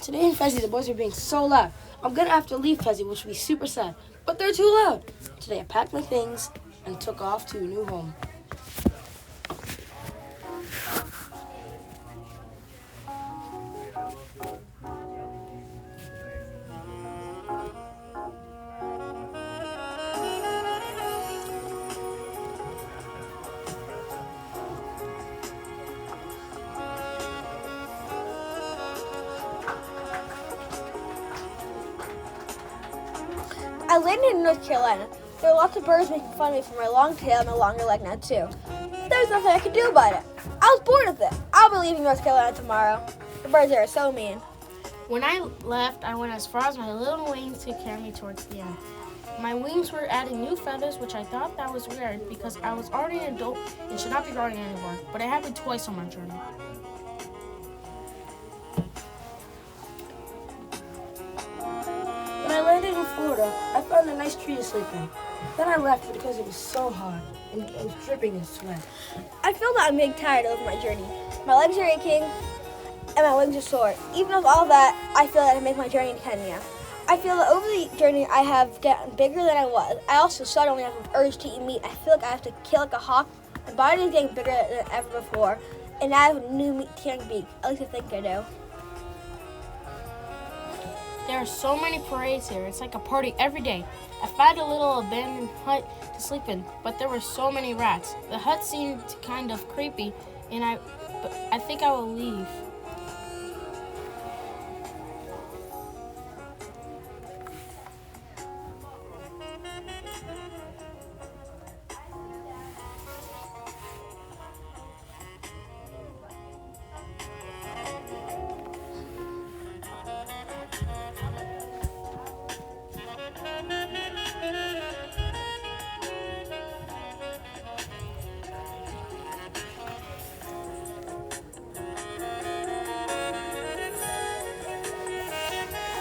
Today in Fezzi, the boys are being so loud. I'm gonna have to leave Fezzi, which will be super sad. But they're too loud. Today I packed my things and took off to a new home. I landed in North Carolina. There were lots of birds making fun of me for my long tail and my longer leg now too. There was nothing I could do about it. I was bored with it. I'll be leaving North Carolina tomorrow. The birds there are so mean. When I left, I went as far as my little wings could carry me towards the end. My wings were adding new feathers, which I thought that was weird because I was already an adult and should not be growing anymore. But I happened twice on my journey. When I landed in Florida, I found a nice tree to sleep in. Then I left because it was so hot and I was dripping in sweat. I feel that I'm getting tired of my journey. My legs are aching and my wings are sore. Even with all that, I feel that I make my journey to Kenya. I feel that over the journey I have gotten bigger than I was. I also suddenly have an urge to eat meat. I feel like I have to kill like a hawk. My body is getting bigger than ever before. And I have a new meat-tearing beak. At least I think I do. There are so many parades here. It's like a party every day. I found a little abandoned hut to sleep in, but there were so many rats. The hut seemed kind of creepy, and I think I will leave.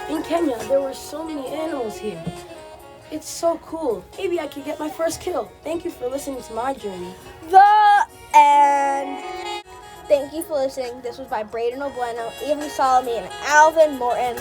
In Kenya, there were so many animals here. It's so cool. Maybe I could get my first kill. Thank you for listening to my journey. The end. Thank you for listening. This was by Braydyn, Avery, and Alvin Morton.